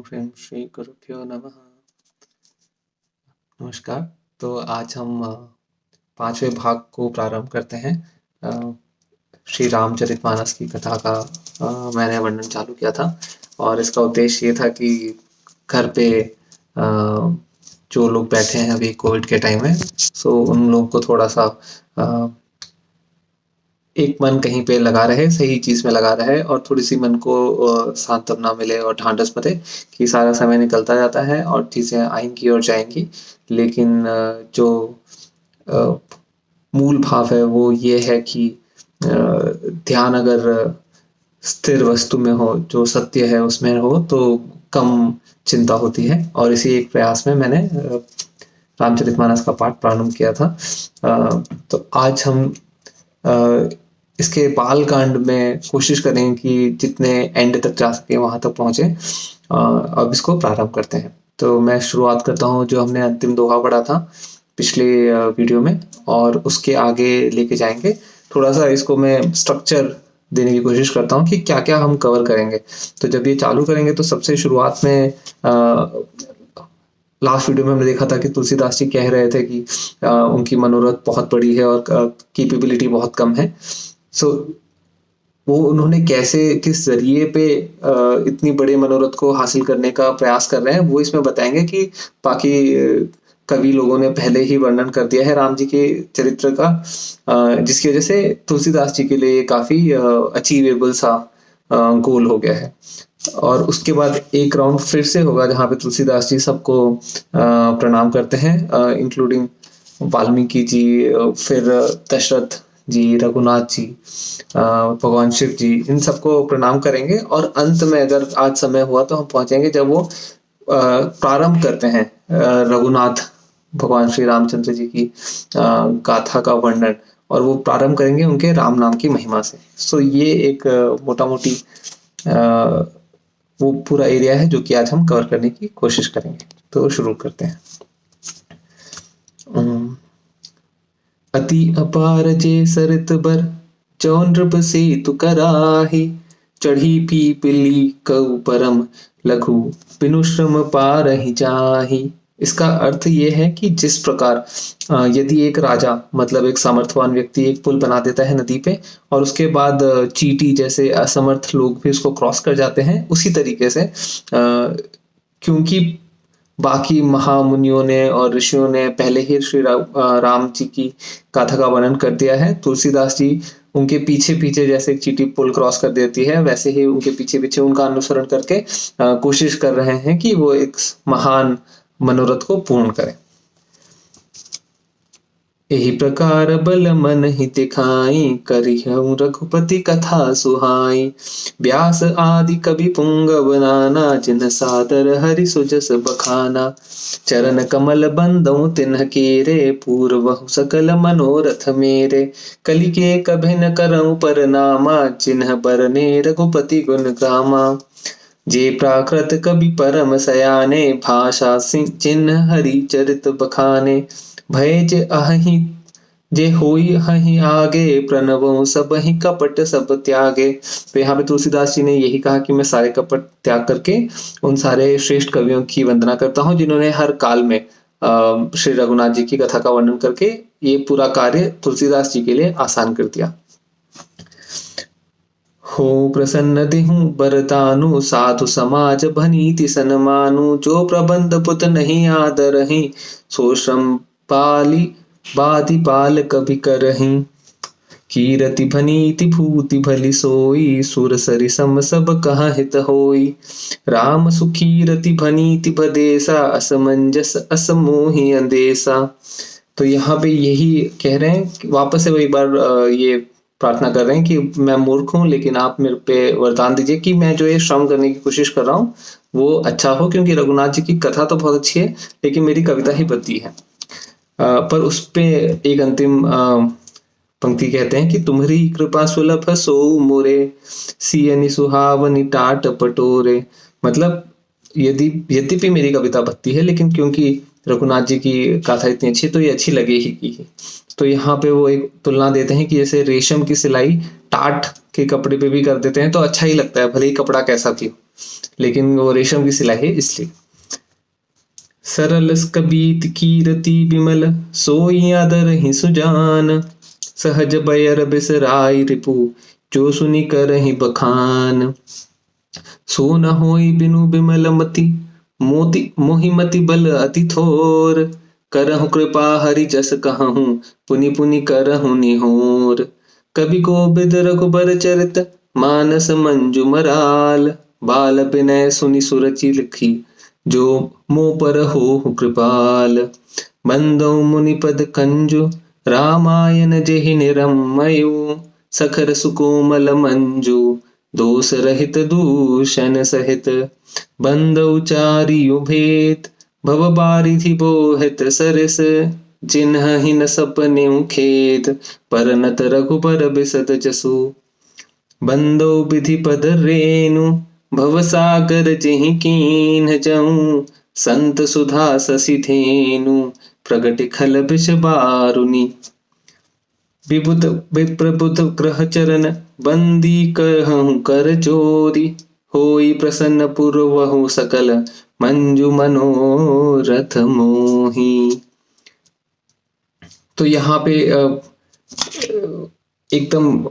ह्रीं श्री गुरुभ्यो नमः। नमस्कार। तो आज हम 5वें भाग को प्रारंभ करते हैं। श्री रामचरितमानस की कथा का मैंने वर्णन चालू किया था और इसका उद्देश्य ये था कि घर पे जो लोग बैठे हैं अभी कोविड के टाइम में, सो उन लोगों को थोड़ा सा एक मन कहीं पे लगा रहे, सही चीज़ में लगा रहे और थोड़ी-सी मन को सांत्वना मिले और ढाँढस बंधे कि सारा समय निकलता जाता है और चीज़ें आएँगी और जाएँगी। लेकिन जो मूल भाव है वो ये है कि ध्यान अगर स्थिर वस्तु में हो, जो सत्य है उसमें हो, तो कम चिंता होती है और इसी एक प्रयास में मैंने रामचरितमानस का पाठ प्रारंभ किया था। तो आज हम इसके बाल कांड में कोशिश करें कि जितने एंड तक जा सके वहां तक पहुंचे। अब इसको प्रारंभ करते हैं। तो मैं शुरुआत करता हूं जो हमने अंतिम दोहा पढ़ा था पिछले वीडियो में और उसके आगे लेके जाएंगे। थोड़ा सा इसको मैं स्ट्रक्चर देने की कोशिश करता हूँ कि क्या क्या हम कवर करेंगे। तो जब ये चालू करेंगे तो सबसे शुरुआत में लास्ट वीडियो में हमने देखा था कि तुलसीदास जी कह रहे थे कि उनकी मनोरथ बहुत बड़ी है और कैपेबिलिटी बहुत कम है। सो वो उन्होंने कैसे किस जरिए पे इतनी बड़े मनोरथ को हासिल करने का प्रयास कर रहे हैं वो इसमें बताएंगे कि बाकी कवि लोगों ने पहले ही वर्णन कर दिया है राम जी के चरित्र का, जिसकी वजह से तुलसीदास जी के लिए काफी अचीवेबल सा गोल हो गया है। और उसके बाद एक राउंड फिर से होगा जहाँ पे तुलसीदास जी सबको प्रणाम करते हैं, इंक्लूडिंग वाल्मीकि जी, फिर दशरथ जी, रघुनाथ जी, भगवान शिव जी, इन सबको प्रणाम करेंगे और अंत में अगर आज समय हुआ तो हम पहुंचेंगे जब वो प्रारंभ करते हैं रघुनाथ भगवान श्री रामचंद्र जी की गाथा का वर्णन और वो प्रारंभ करेंगे उनके राम नाम की महिमा से। सो ये एक मोटा मोटी वो पूरा एरिया है जो कि आज हम कवर करने की कोशिश करेंगे। तो शुरू करते हैं। अति अपार जे सरित बर जौन नृप सेतु कराही, चढ़ी पीपली कऊ परम लघु बिनु श्रम पारहि जाही। इसका अर्थ ये है कि जिस प्रकार यदि एक राजा मतलब एक सामर्थवान व्यक्ति एक पुल बना देता है नदी पे और उसके बाद चींटी जैसे असमर्थ लोग भी उसको क्रॉस कर जाते हैं, उसी तरीके से क्योंकि बाकी महामुनियों ने और ऋषियों ने पहले ही श्री राम जी की गाथा का वर्णन कर दिया है, तुलसीदास जी उनके पीछे पीछे जैसे एक चींटी पुल क्रॉस कर देती है वैसे ही उनके पीछे पीछे उनका अनुसरण करके कोशिश कर रहे हैं कि वो एक महान मनोरथ को पूर्ण करें। यही प्रकार बल मन ही दिखाई, करिहु रघुपति कथा सुहाई। व्यास आदि कवि पुंगव नाना, जिन सादर हरि सुजस बखाना। चरण कमल बंदौ तिन्ह केरे, पूर्वहु सकल मनोरथ मेरे। कलि के कभि न करऊं परनामा, जिन्ह बरने रघुपति गुण गामा। जे प्राकृत कवि परम सयाने, भाषा चिन्ह हरि चरित बखाने। भय जे अहि जे होई हहि आगे, प्रणवों सब ही कपट सब त्यागे। तो यहाँ पे तुलसीदास जी ने यही कहा कि मैं सारे कपट त्याग करके उन सारे श्रेष्ठ कवियों की वंदना करता हूँ जिन्होंने हर काल में श्री रघुनाथ जी की कथा का वर्णन करके ये पूरा कार्य तुलसीदास जी के लिए आसान कर दिया। हो प्रसन्न देहु बरदानु, साधु समाज भनीति सन्मानु। जो प्रबंध पुत नहीं आदरहि, सो श्रम पाली बादि पाल कभी करहि। कीरति भनीति भूति भली सोई, सुर सरि सम सब कहा हित होई। राम सुखीरति भनीति भदेसा, असमंजस असमोहि अंदेसा। तो यहाँ पे यही कह रहे हैं, वापस से एक बार ये प्रार्थना कर रहे हैं कि मैं मूर्ख हूँ लेकिन आप मेरे पे वरदान दीजिए कि मैं जो ये श्रम करने की कोशिश कर रहा हूँ वो अच्छा हो, क्योंकि रघुनाथ जी की कथा तो बहुत अच्छी है लेकिन मेरी कविता ही बदली है। पर उस पे एक अंतिम पंक्ति कहते हैं कि तुम्हारी कृपा सुलभ सो मोरे, सियनि सुहावनि टाट पटोरे। मतलब यद्यपि मेरी कविता बदती है लेकिन क्योंकि रघुनाथ जी की गाथा इतनी अच्छी तो ये अच्छी लगेगी। तो यहाँ पे वो एक तुलना देते हैं कि जैसे रेशम की सिलाई टाट के कपड़े पे भी कर देते हैं तो अच्छा ही लगता है भले ही कपड़ा कैसा भी हो। लेकिन वो रेशम की सिलाई है इसलिए। सरल कबीत कीरति बिमल सोई आदर ही सुजान, सहज बयर बिसराई रिपु जो सुनि करहि बखान। सो न होई बिनु बिमल मति मोति मोहिमति बल अति थोर, करहु कृपा हरि जस कहूँ पुनि पुनि करहु निहोर। कवि कोविद रघुबर चरित मानस मंजु मराल, बाल बिनय सुनि सुरचि लिखी जो मो पर हो कृपाल। बंदौ मुनि पद कंजु रामायण जेहि निरमयु, सखर सुकोमल मंजु दोष रहित दूषण सहित। बंदौ चारियु भेद भव बारिधि बोहित सरिस, जिन्ह न सपनेउ खेद परनत रघुबर बिसत जसु। बंदौ विधि पद रेनु भव सागर जेहि कीन्ह जऊँ, संत सुधा ससी धेनु प्रगति खल बिष बारुनि। विबुध विप्रबुध ग्रह चरण बंदी कहूँ कर जोरी, होई प्रसन्न पुरवहु सकल मंजु मनोरथ मोही। तो यहाँ पे एकदम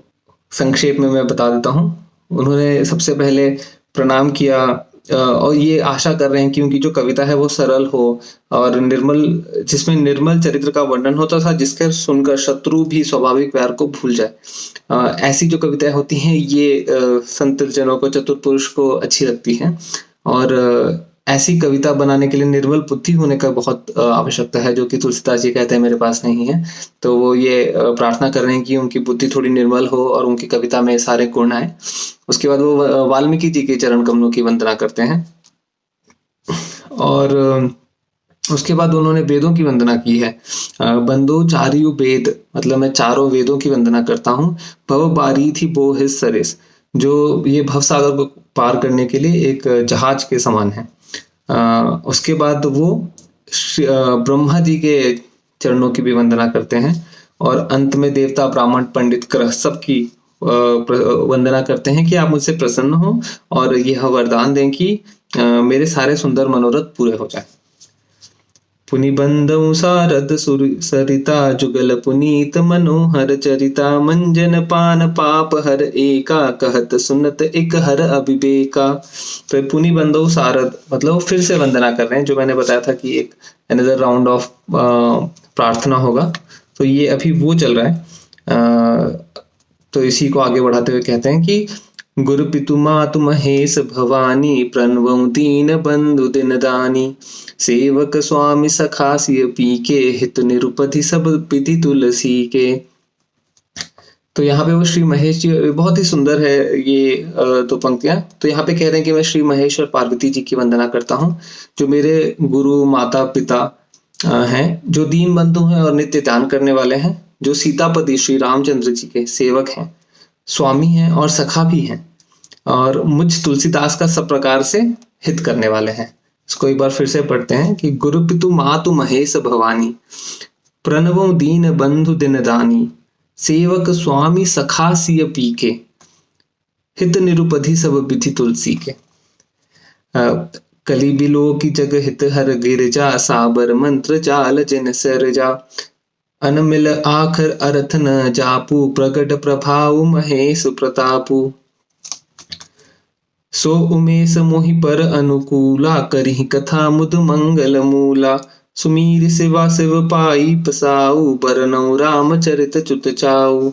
संक्षेप में मैं बता देता हूँ। उन्होंने सबसे पहले प्रणाम किया और ये आशा कर रहे हैं कि उनकी जो कविता है वो सरल हो और निर्मल, जिसमें निर्मल चरित्र का वर्णन होता था, जिसके सुनकर शत्रु भी स्वाभाविक प्यार को भूल जाए। ऐसी जो कविताएं होती हैं ये संत जनों को, चतुर पुरुष को अच्छी लगती हैं और ऐसी कविता बनाने के लिए निर्मल बुद्धि होने का बहुत आवश्यकता है, जो कि तुलसीदास जी कहते हैं मेरे पास नहीं है। तो वो ये प्रार्थना कर रहे हैं कि उनकी बुद्धि थोड़ी निर्मल हो और उनकी कविता में सारे गुण आए। उसके बाद वो वाल्मीकि जी के चरण कमलों की वंदना करते हैं और उसके बाद उन्होंने वेदों की वंदना की है। बंदो चारियु वेद, मतलब मैं चारों वेदों की वंदना करता हूँ। भव बारिधि बोहि सरिस, जो ये भवसागर को पार करने के लिए एक जहाज के समान है। उसके बाद वो ब्रह्मा जी के चरणों की भी वंदना करते हैं और अंत में देवता ब्राह्मण पंडित ग्रह सबकी वंदना करते हैं कि आप मुझसे प्रसन्न हो और यह वरदान दें कि मेरे सारे सुंदर मनोरथ पूरे हो जाए। पुनि बंदौ सारद सरिता जुगल पुनीत मनोहर चरिता, मंजन पान पाप हर एका कहत सुनत एक हर अभिवेका। तो पुनि बंदौ सारद मतलब फिर से वंदना कर रहे हैं, जो मैंने बताया था कि एक अनदर राउंड ऑफ प्रार्थना होगा, तो ये अभी वो चल रहा है। तो इसी को आगे बढ़ाते हुए कहते हैं कि गुरु पितु मातु महेश भवानी, प्रणवं दीन बंधु दिन दानी, सेवक स्वामी सखा सिय पीके, हित निरुपधि सब विधि तुलसी के। तो यहाँ पे वो श्री महेश जी, बहुत ही सुंदर है ये दो पंक्तियां। तो यहाँ पे कह रहे हैं कि मैं श्री महेश और पार्वती जी की वंदना करता हूँ, जो मेरे गुरु माता पिता हैं, जो दीन बंधु हैं और नित्य ध्यान करने वाले हैं, जो सीतापति श्री रामचंद्र जी के सेवक हैं, स्वामी हैं और सखा भी हैं, और मुझ तुलसीदास का सब प्रकार से हित करने वाले हैं। इसको एक बार फिर से पढ़ते हैं कि गुरु पितु मातु महेश भवानी, प्रणवो दीन बंधु दिन दानी, सेवक स्वामी सखा सिय पीके, हित निरुपधि सब विधि तुलसी के। कली बिलो की जग हित हर गिरजा, साबर मंत्र जाल जिन सरजा, अनमिल आखर अर्थ न जापू, प्रगट प्रभाव महेश प्रतापू। सो उमेश मोहि पर अनुकूला, करहि कथा मुद मंगल मूला, सुमीर शिवा शिव पाई पसाऊ, बरनौ रामचरित चुत चाऊ।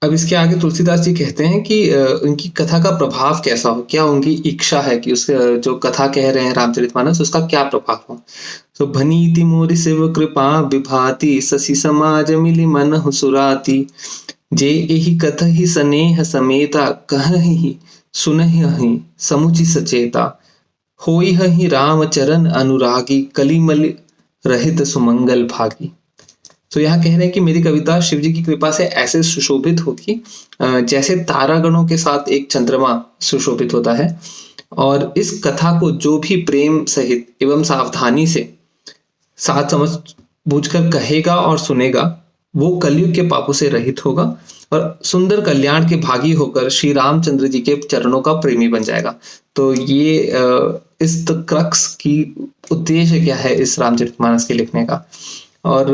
अब इसके आगे तुलसीदास जी कहते हैं कि उनकी कथा का प्रभाव कैसा हो, क्या उनकी इच्छा है कि उसके जो कथा कह रहे हैं रामचरितमानस, उसका क्या प्रभाव हो। तो भनीति मोरि शिव कृपा विभाति, शशि समाज मिली मन सुराती, जे एहि कथहि स्नेह समेता, कहहि सुनहि समुचि सचेता, होई हहि राम चरण अनुरागी, कलिमल रहित सुमंगल भागी। तो यहाँ कह रहे हैं कि मेरी कविता शिव जी की कृपा से ऐसे सुशोभित होगी जैसे तारागणों के साथ एक चंद्रमा सुशोभित होता है, और इस कथा को जो भी प्रेम सहित एवं सावधानी से साथ समझ बूझकर कहेगा और सुनेगा, वो कलयुग के पापों से रहित होगा और सुंदर कल्याण के भागी होकर श्री रामचंद्र जी के चरणों का प्रेमी बन जाएगा। तो ये इस द क्रक्स की उद्देश्य क्या है इस रामचरितमानस के लिखने का। और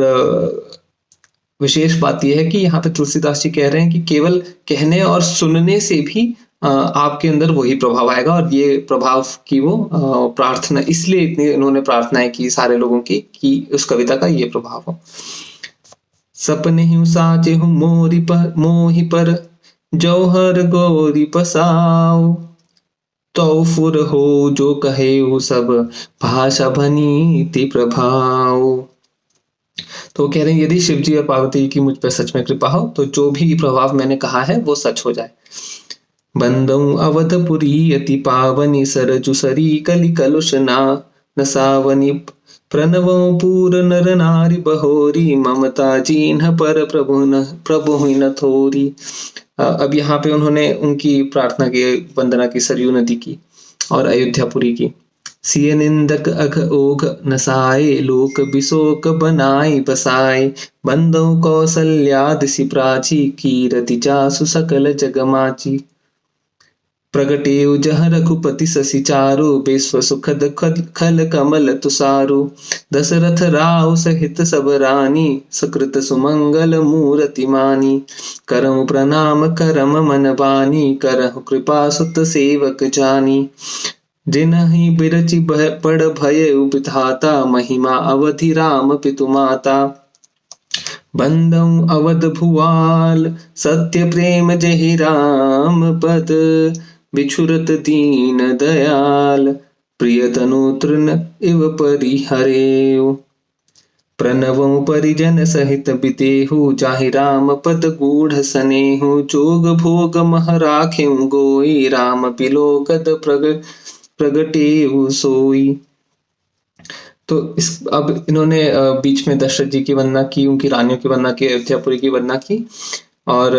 विशेष बात यह है कि यहाँ पे तुलसीदास जी कह रहे हैं कि केवल कहने और सुनने से भी आपके अंदर वही प्रभाव आएगा, और ये प्रभाव की वो प्रार्थना, इसलिए इतनी इन्होंने प्रार्थनाएं की सारे लोगों की कि उस कविता का ये प्रभाव हो। सपने हूँ साचे हूँ मोहि पर जौहर गोरी पसाओ, तो फुर हो जो कहे वो सब भाषा भनीति प्रभाव। तो कह रहे हैं यदि शिव जी और पार्वती की मुझ पर सच में कृपा हो तो जो भी प्रभाव मैंने कहा है वो सच हो जाए। बंदऊ अवधपुरी अति पावनी सरजु सरी कलि कलुष नसावनी, प्रणवों पूर नर नारी बहोरी, ममता जीन्ह पर प्रभु न थोरी। अब यहाँ पे उन्होंने उनकी प्रार्थना की, वंदना की सरयू नदी की और अयोध्यापुरी की। सिय निंदक अघ ओघ नसाए, लोक बिशोक बनाई बसाए, बंदौ कौसल्यादिसि प्राची, कीरति जासु सकल जगमाची। प्रगटेउ जह रघुपति शशि चारु, विश्व सुखद खल कमल तुषारु, दशरथ राव सहित सब रानी, सकृत सुमंगल मूर्ति मानी। करहु प्रणाम करम मन बानी, करहु कृपा सुत सेवक जानी। जिनहि बिरचि पड़ भय विधाता, महिमा अवधि राम पितु माता। बंदौ अवध भुआल सत्य प्रेम जहि राम पद, बिछुरत दीन दयाल, प्रिय तनु तृण इव परिहरेउ। प्रणवं परिजन सहित बितेहु, जाहि राम पद गूढ़ सनेहु, जोग भोग मह राखेउ गोई, राम पिलोकद प्रगटेउ सोई। तो इस अब इन्होंने बीच में दशरथ जी की वंदना की, उनकी रानियों की वंदना की, अयोध्यापुरी की वंदना की, और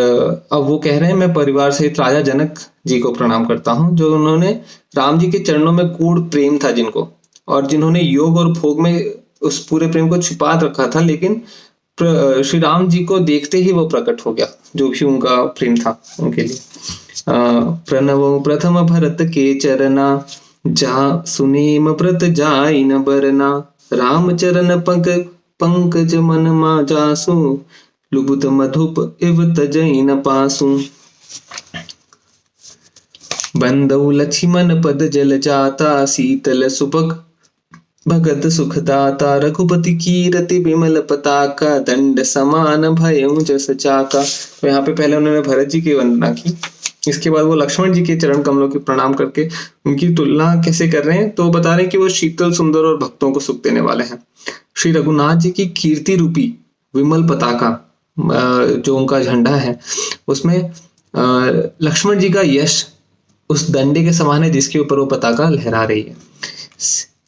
अब वो कह रहे हैं मैं परिवार सहित राजा जनक जी को प्रणाम करता हूँ, जो उन्होंने राम जी के चरणों में गूढ़ प्रेम था जिनको, और जिन्होंने योग और भोग में उस पूरे प्रेम को छिपा रखा था, लेकिन श्री राम जी को देखते ही वो प्रकट हो गया, जो भी उनका प्रेम था उनके लिए। प्रणव प्रथम भरत के चरना, जा सुनेम व्रत जाई न बरना, राम चरण पंकज मन मा जासु, लुबुत मधुप इव तजई न पासु। बंदौ लक्ष्मण पद जल जाता, शीतल सुभग भगत सुखदाता, रघुपति कीरति विमल पताका, दंड समान भयउ जस चाका। तो यहाँ पे पहले उन्होंने भरत जी की वंदना की, इसके बाद वो लक्ष्मण जी के चरण कमलों की प्रणाम करके उनकी तुलना कैसे कर रहे हैं, तो बता रहे हैं कि वो शीतल सुंदर और भक्तों को सुख देने वाले हैं। श्री रघुनाथ जी की कीर्ति रूपी विमल पताका, जो उनका झंडा है, उसमें लक्ष्मण जी का यश उस दंडे के समान है जिसके ऊपर वो पताका लहरा रही है।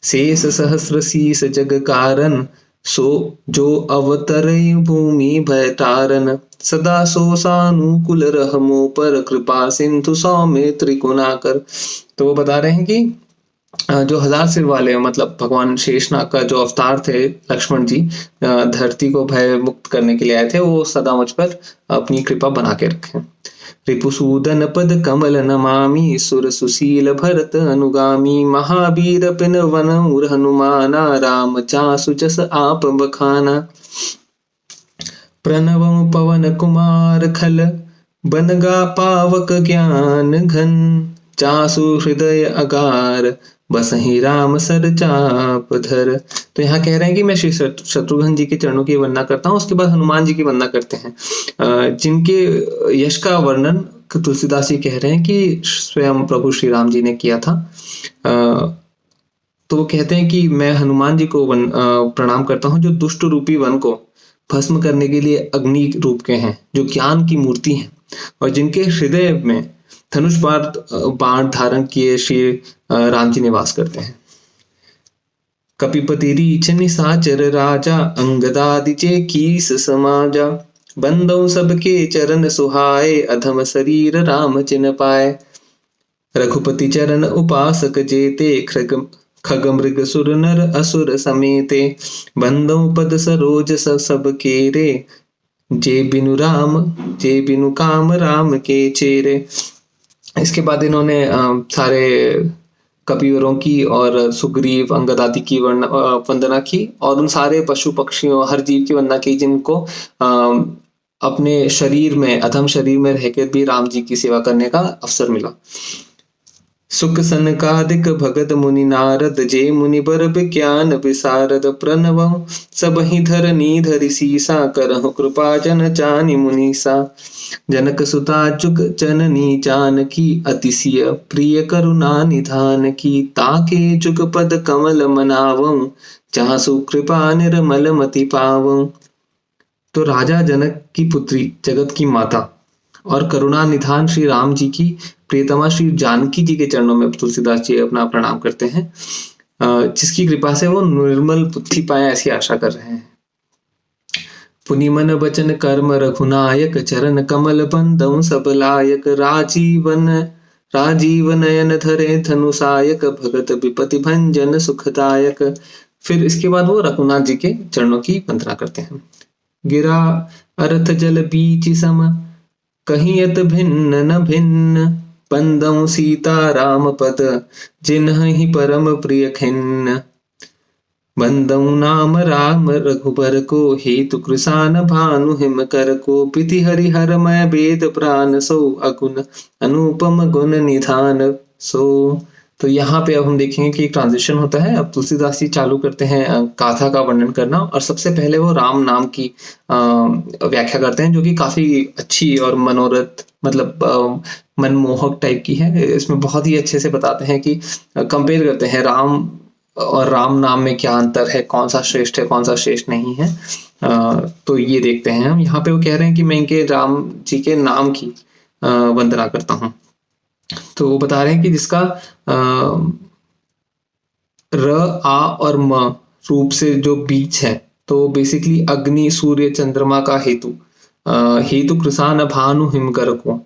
शेष सहस्र शीस जग कारण, सो जो अवतरय भूमि भय तारन, सदा सो सानुकूल रहमो पर, कृपा सिंधु सौम्य त्रिकोणाकर। तो वो बता रहे हैं कि जो 1000 सिर वाले, मतलब भगवान शेषनाग का जो अवतार थे लक्ष्मण जी, धरती को भय मुक्त करने के लिए आए थे, वो सदा मुझ पर अपनी कृपा बना के रखें। रिपुसूदन पद कमल नमामि, सुर सुशील भरत अनुगामी, महावीर पिन वन हनुमाना, राम चासु जस आप बखाना। प्रणवं पवन कुमार खल, बनगा पावक ज्ञान घन, चासु हृदय अगार, बसहि राम सर चाप धर। तो यहाँ कह रहे हैं कि मैं श्री शत्रुघ्न जी के चरणों की वंदना करता हूँ, उसके बाद हनुमान जी की वंदना करते हैं, जिनके यश का वर्णन तुलसीदास जी कह रहे हैं कि स्वयं प्रभु श्री राम जी ने किया था। तो वो कहते हैं कि मैं हनुमान जी को प्रणाम करता हूँ, जो दुष्ट रूपी वन को भस्म करने के लिए अग्नि रूप के हैं, जो ज्ञान की मूर्ति हैं, और जिनके हृदय में धनुष बाण धारण किए श्री राम जी निवास करते हैं। कपिपति रीछ निशाचर राजा, अंगदादि चे कीस समाजा, बंदौ सबके चरण सुहाए, अधम शरीर राम चिन पाए। रघुपति चरण उपासक जेते, खग मृग सुर नर असुर समेते, बंदौ पद सरोज सब केरे, जे बिनु काम राम के चेरे। इसके बाद इन्होंने सारे कपिवरों की और सुग्रीव अंगद आदि की वंदना की और उन सारे पशु पक्षियों हर जीव की वंदना की जिनको अपने शरीर में अधम शरीर में रहकर भी राम जी की सेवा करने का अवसर मिला। सुख सनकादिक भगत मुनि नारद जे मुनि बर विज्ञान विसारद प्रणवं सबहि धरनी धरि सीसा करहु कृपा जन जानि मुनीसा। जनक सुता जुग जननी जानकी अतिशय प्रिय करुणा निधान की ताके जुग पद कमल मनावं जहाँ सुकृपा निर्मल मति पावं। तो राजा जनक की पुत्री जगत की माता और करुणा निधान श्री राम जी की प्रियतमा श्री जानकी जी के चरणों में तुलसीदास जी अपना प्रणाम करते हैं, जिसकी कृपा से वो निर्मल बुद्धि पाए ऐसी आशा कर रहे हैं। पुनि मन वचन कर्म रघुनायक चरण कमल बंदम सब लायक राजीव नयन धरे धनुषायक भगत विपति भंजन सुखदायक। फिर इसके बाद वो रघुनाथ जी के चरणों की वंदना करते हैं। गिरा अर्थ जल बीच सम कहीं अत भिन्न न भिन्न बंदौ सीता राम पद जिन्हि परम प्रिय खिन्न। बंदौ नाम राम रघुबर को हेतु कृसान भानु हिम कर को पिति हरिहर मय वेद प्राण सो अगुण अनुपम गुण निधान सो। तो यहाँ पे अब हम देखेंगे कि एक ट्रांजिशन होता है। अब तुलसीदास जी चालू करते हैं गाथा का वर्णन करना और सबसे पहले वो राम नाम की व्याख्या करते हैं जो कि काफी अच्छी और मनोरथ मतलब मनमोहक टाइप की है। इसमें बहुत ही अच्छे से बताते हैं कि कंपेयर करते हैं राम और राम नाम में क्या अंतर है, कौन सा श्रेष्ठ है कौन सा श्रेष्ठ नहीं है। तो ये देखते हैं हम। यहाँ पे वो कह रहे हैं कि मैं इनके राम जी के नाम की वंदना करता हूँ। तो वो बता रहे हैं कि जिसका र आ और म रूप से जो बीच है तो बेसिकली अग्नि सूर्य चंद्रमा का हेतु कृसान भानु हिमकर को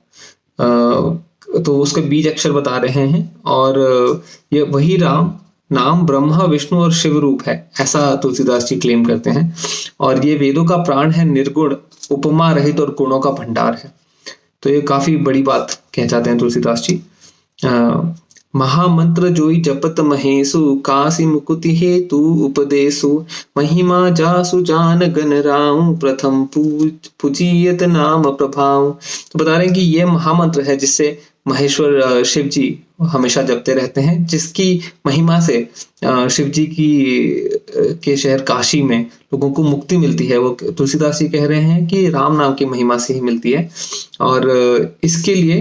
तो उसका बीज अक्षर बता रहे हैं। और ये वही राम नाम ब्रह्मा विष्णु और शिव रूप है ऐसा तुलसीदास जी क्लेम करते हैं। और ये वेदों का प्राण है, निर्गुण उपमा रहित और गुणों का भंडार है। तो ये काफी बड़ी बात कह जाते हैं तुलसीदास जी। महामंत्र जोई जपत महेशु काशी मुकुति हेतु उपदेशु महिमा जासु जान गण राम प्रथम पूजियत नाम प्रभाव। तो बता रहे हैं कि ये महामंत्र है जिससे महेश्वर शिव जी हमेशा जपते रहते हैं, जिसकी महिमा से शिव जी के शहर काशी में लोगों को मुक्ति मिलती है। वो तुलसीदास जी कह रहे हैं कि राम नाम की महिमा से ही मिलती है। और इसके लिए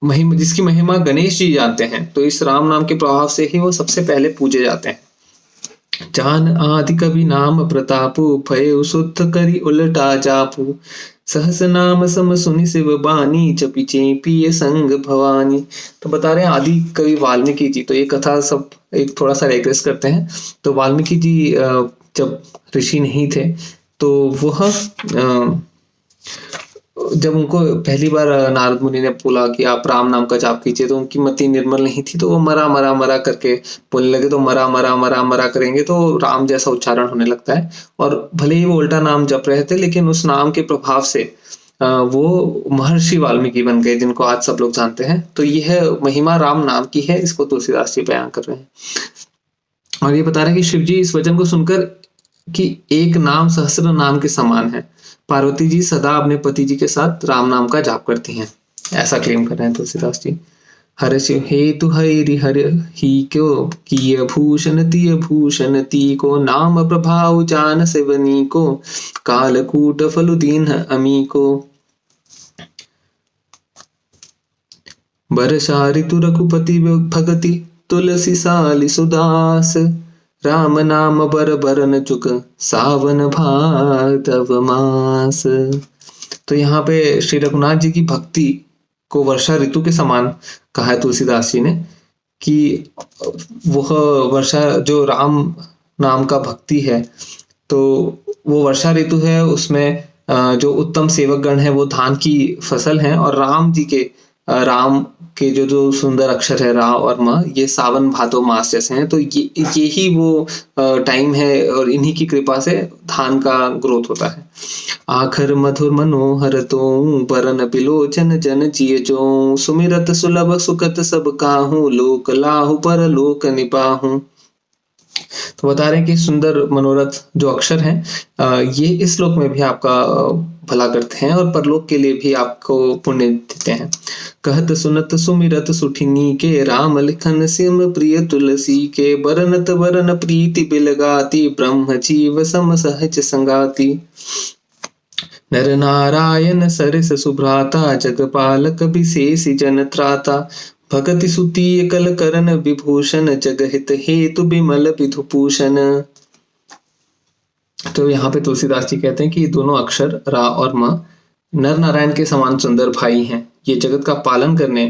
जिसकी महिमा गणेश जी जानते हैं, तो इस राम नाम के प्रभाव से ही वो सबसे पहले पूजे जाते हैं। जान आदि कवि नाम प्रतापु भय शुद्ध करी उलटा जापू सहस नाम सम सुनि शिव बानी चपी चेपी संग भवानी। तो बता रहे हैं आदि कवि वाल्मीकि जी। तो ये कथा सब एक थोड़ा सा रेग्रेस करते हैं। तो वाल्मीकि जी जब ऋषि नहीं थे तो वह जब उनको पहली बार नारद मुनि ने बोला कि आप राम नाम का जाप कीजिए तो उनकी मति निर्मल नहीं थी। तो वो मरा मरा मरा करके बोलने लगे। तो मरा मरा मरा मरा करेंगे तो राम जैसा उच्चारण होने लगता है। और भले ही वो उल्टा नाम जप रहे थे लेकिन उस नाम के प्रभाव से वो महर्षि वाल्मीकि बन गए, जिनको आज सब लोग जानते हैं। तो यह महिमा राम नाम की है, इसको तुलसीदास जी बयान कर रहे हैं। और ये बता रहे हैं कि शिव जी इस वचन को सुनकर कि एक नाम सहस्र नाम के समान है, पार्वती जी सदा अपने पति जी के साथ राम नाम का जाप करती हैं, ऐसा क्लेम कर रहे हैं तुलसीदास जी। हर शिव हेतु हरि हर ही क्यों किय भूषण ती को नाम प्रभाव जान शिवनी को कालकूट फलु दीन अमी को। बरसा ऋतु रघुपति भगति तुलसी साली सुदास राम नाम बर बरन चुक सावन भादव मास। तो यहाँ पे श्री रघुनाथ जी की भक्ति को वर्षा ऋतु के समान कहा है तुलसीदास जी ने कि वह वर्षा जो राम नाम का भक्ति है तो वो वर्षा ऋतु है। उसमें जो उत्तम सेवक गण है वो धान की फसल है और राम के जो जो सुंदर अक्षर है रा और म, ये सावन भादो मास जैसे हैं। तो ये ही वो टाइम है और इन्हीं की कृपा से धान का ग्रोथ होता है। आखर मधुर मनोहर तो बरन बिलोचन जन जिय जो, सुमिरत सुलभ सुखत सब काहू, लोक लाहु पर लोक निपाहू। तो बता रहे हैं कि सुंदर मनोरथ जो अक्षर हैं ये इस लोक में भी आपका भला करते हैं और परलोक के लिए भी आपको पुण्य देते हैं। कहत सुनत सुमिरत सुठिनी के, राम लिखन सिम प्रिय तुलसी के, बरनत बरन प्रीति बिलगाती, ब्रह्म जीव सम सहज संगाती। नर नारायण सरिस सुभ्राता, जगपालक विशेष जन त्राता, भगति सुती कल करन विभूषण, जगहित हेतु विमल विधुभूषण। तो यहाँ पे तुलसीदास जी कहते हैं कि ये दोनों अक्षर रा और म नर नारायण के समान सुंदर भाई हैं। ये जगत का पालन करने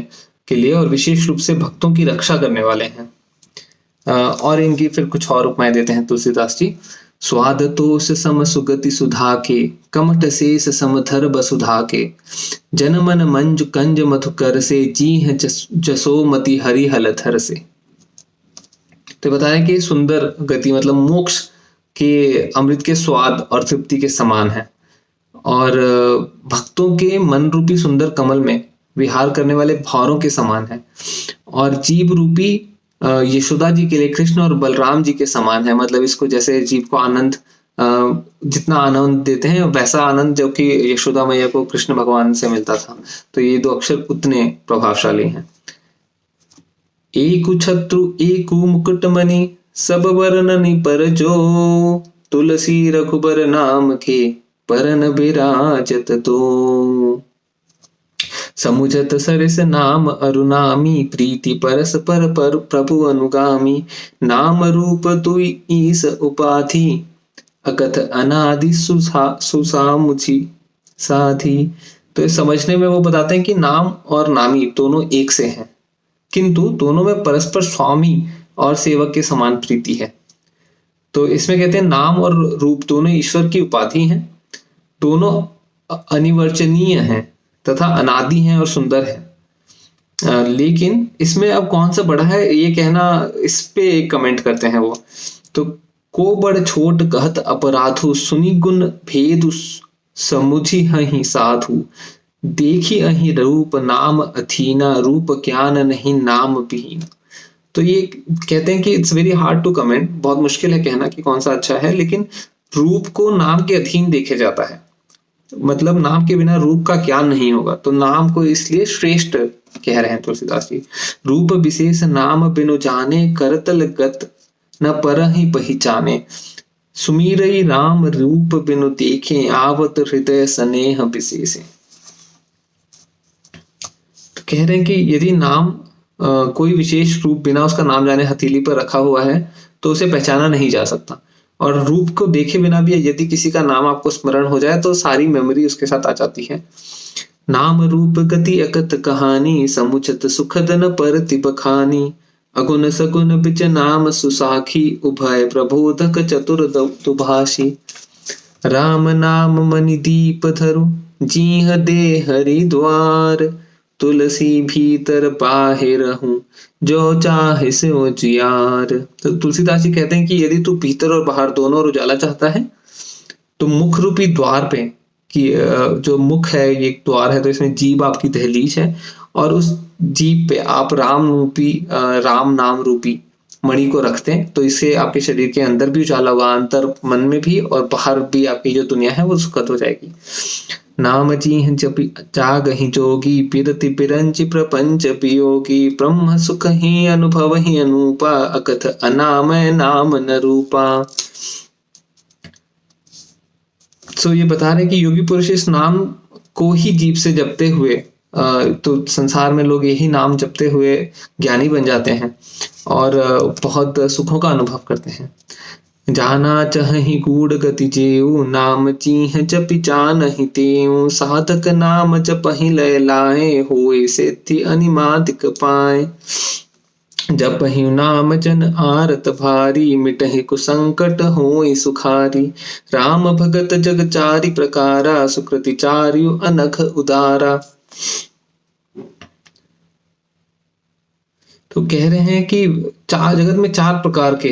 के लिए और विशेष रूप से भक्तों की रक्षा करने वाले हैं। और इनकी फिर कुछ और उपमाएं देते हैं तुलसीदास जी। स्वाद तोष सम सुगति सुधा के, कमठ शेष समधर बसुधा के, जन मन मंजु कंज मधुकर से, जी है जसोमति हरि हलधर से। तो बताया कि सुंदर गति मतलब मोक्ष के अमृत के स्वाद और तृप्ति के समान है और भक्तों के मन रूपी सुंदर कमल में विहार करने वाले भौरों के समान है और जीव रूपी यशोदा जी के लिए कृष्ण और बलराम जी के समान है। मतलब इसको जैसे जीव को आनंद जितना आनंद देते हैं वैसा आनंद जो कि यशोदा मैया को कृष्ण भगवान से मिलता था। तो ये दो अक्षर उतने प्रभावशाली हैं। एक छत्रु एक मुकुट मणि, सब वर्णनि पर जो, तुलसी रघुबर नाम के, परन विराजत तो। समुझत सरिस नाम अरुनामी, प्रीति परस पर प्रभु अनुगामी, नाम रूप तुई ईस उपाधि, अकथ अनादि सुसामुझी साधी। तो इस समझने में वो बताते हैं कि नाम और नामी दोनों एक से हैं, किंतु दोनों में परस्पर स्वामी और सेवक के समान प्रीति है। तो इसमें कहते हैं नाम और रूप दोनों ईश्वर की उपाधि हैं, दोनों अनिवर्चनीय हैं तथा अनादि हैं और सुंदर है। लेकिन इसमें अब कौन सा बड़ा है ये कहना, इस पे एक कमेंट करते हैं वो। तो को बड़ छोट कहत अपराधु, सुनि गुण भेदु समुझी हहि साधु, देखी अहि रूप नाम अधीना, रूप ज्ञान नहीं नाम विहीन। तो ये कहते हैं कि it's very hard to comment, बहुत मुश्किल है कहना कि कौन सा अच्छा है, लेकिन रूप को नाम के अधीन देखे जाता है। मतलब नाम के बिना रूप का ज्ञान नहीं होगा, तो नाम को इसलिए श्रेष्ठ कह रहे हैं तुलसीदास जी। रूप विशेष नाम बिनु जाने, करतल गत न परहि पहचाने, सुमीरई राम रूप बिनु देखे, आवत हृदय स्नेह विशेष। तो कह रहे हैं कि यदि नाम कोई विशेष रूप बिना उसका नाम जाने हथेली पर रखा हुआ है तो उसे पहचाना नहीं जा सकता, और रूप को देखे बिना भी यदि किसी का नाम आपको स्मरण हो जाए तो सारी मेमोरी उसके साथ आ जाती है। नाम रूप गति अकत कहानी, समुचत सुखद न परति बखानी, अगुण सगुण बिच नाम सुसाखी, उभय प्रबोधक चतुर दुभाषी। राम नाम मणि दीप धरु, जीह दे हरि द्वार, तुलसी भीतर बाहिर हूँ, जो चाहे सो जियार। तो तुलसीदास जी कहते हैं कि यदि तू भीतर और बाहर दोनों और उजाला चाहता है तो मुख रूपी द्वार पे, कि जो मुख है ये एक द्वार है, तो इसमें जीभ आपकी दहलीज है, और उस जीभ पे आप राम नाम रूपी मणि को रखते हैं तो इससे आपके शरीर के अंदर भी उजाला होगा, अंतर मन में भी, और बाहर भी आपकी जो दुनिया है वो सुखद हो जाएगी। नाम जी जपि जागहि जोगी, बिरति बिरंचि प्रपंच वियोगी, ब्रह्म सुख ही अनुभव ही अनूपा, अकथ अनामय नाम न रूपा। तो ये बता रहे कि योगी पुरुष इस नाम को ही जीभ से जपते हुए, तो संसार में लोग यही नाम जपते हुए ज्ञानी बन जाते हैं और बहुत सुखों का अनुभव करते हैं। जाना चहि गूढ़ गति जेऊ, नाम चीह जपि जानहि तेऊ, साधक नाम जपहि लय लाए, होए सिद्धि अनिमादिक पाए। जपहि नाम जन आरत भारी, मिटहि कुसंकट होई सुखारी, राम भगत जग चारि प्रकारा, सुकृति चार्यु अनघ उदारा। तो कह रहे हैं कि चार जगत में 4 प्रकार के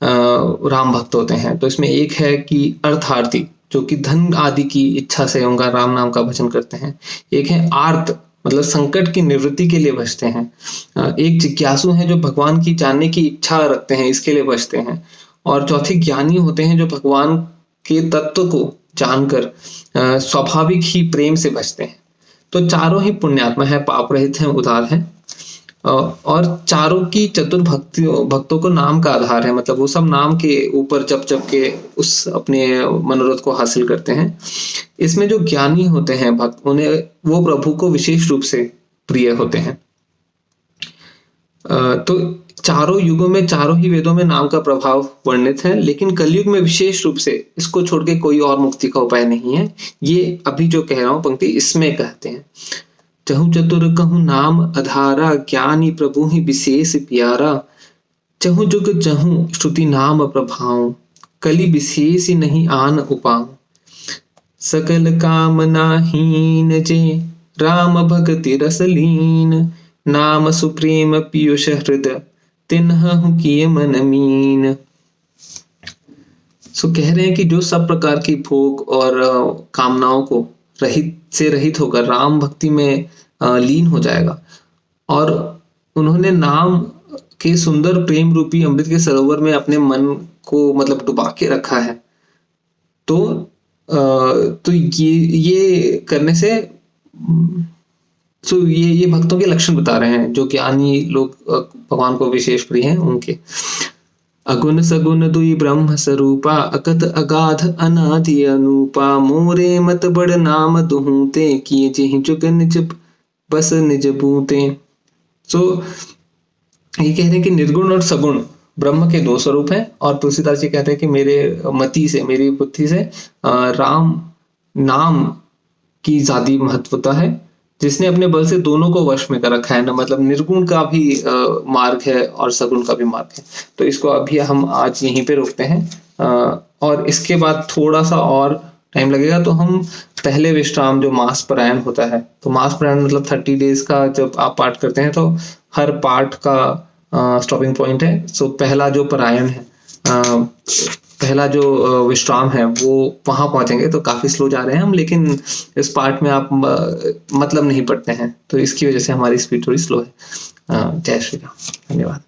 राम भक्त होते हैं। तो इसमें एक है कि अर्थार्थी, जो कि धन आदि की इच्छा से उनका राम नाम का भजन करते हैं। एक है आर्त, मतलब संकट की निवृत्ति के लिए भजते हैं। एक जिज्ञासु है, जो भगवान की जानने की इच्छा रखते हैं, इसके लिए भजते हैं। और चौथे ज्ञानी होते हैं, जो भगवान के तत्व को जानकर स्वाभाविक ही प्रेम से भजते हैं। तो चारों ही पुण्यात्मा है, पाप रहित हैं, उदार हैं। और चारों की चतुर भक्तों को नाम का आधार है, मतलब वो सब नाम के ऊपर जप जप के उस अपने मनोरथ को हासिल करते हैं। इसमें जो ज्ञानी होते हैं भक्त, उन्हें वो प्रभु को विशेष रूप से प्रिय होते हैं। तो चारों युगों में, चारों ही वेदों में नाम का प्रभाव वर्णित है, लेकिन कलयुग में विशेष रूप से इसको छोड़ के कोई और मुक्ति का उपाय नहीं है। ये अभी जो कह रहा हूं पंक्ति, इसमें कहते हैं, चहु चतुर कहु नाम अधारा, ज्ञानी प्रभु ही विशेष प्यारा। चहु जुग चहु श्रुति नाम प्रभाव, कलि विशेष नहीं आन उपाव। सकल कामना हीन जे, राम भक्ति रस लीन। नाम सुप्रेम पीयूष हृदय, तिन्हु किए मन मीन। सो कह रहे हैं कि जो सब प्रकार की भोग और कामनाओं को रहित होकर राम भक्ति में लीन हो जाएगा, और उन्होंने नाम के सुंदर प्रेम रूपी अमृत के सरोवर में अपने मन को मतलब डुबा के रखा है, तो ये करने से ये भक्तों के लक्षण बता रहे हैं, जो ज्ञानी लोग भगवान को विशेष प्रिय हैं उनके। अगुण सगुण दुई ब्रह्म स्वरूपा, अकथ अगाध अनादि अनूपा। मोरे मत बड़ नाम दुहूते, किए जेहि जुग निज बस निज बूते। सो ये कह रहे हैं कि निर्गुण और सगुण ब्रह्म के 2 स्वरूप हैं, और तुलसीदास जी कहते हैं कि मेरे मति से, मेरी बुद्धि से राम नाम की ज्यादा महत्वता है, जिसने अपने बल से दोनों को वश में कर रखा है ना, मतलब निर्गुण का भी मार्ग है और सगुण का भी मार्ग है। तो इसको अभी हम आज यहीं पे रोकते हैं, और इसके बाद थोड़ा सा और टाइम लगेगा, तो हम पहले विश्राम जो मास पारायण होता है, तो मास पारायण मतलब 30 डेज का जब आप पाठ करते हैं, तो हर पाठ का स्टॉपिंग पॉइंट है। सो पहला जो पारायण है, पहला जो विश्राम है, वो वहां पहुंचेंगे। तो काफी स्लो जा रहे हैं हम, लेकिन इस पार्ट में आप मतलब नहीं पढ़ते हैं, तो इसकी वजह से हमारी स्पीड थोड़ी स्लो है। जय श्री राम, धन्यवाद।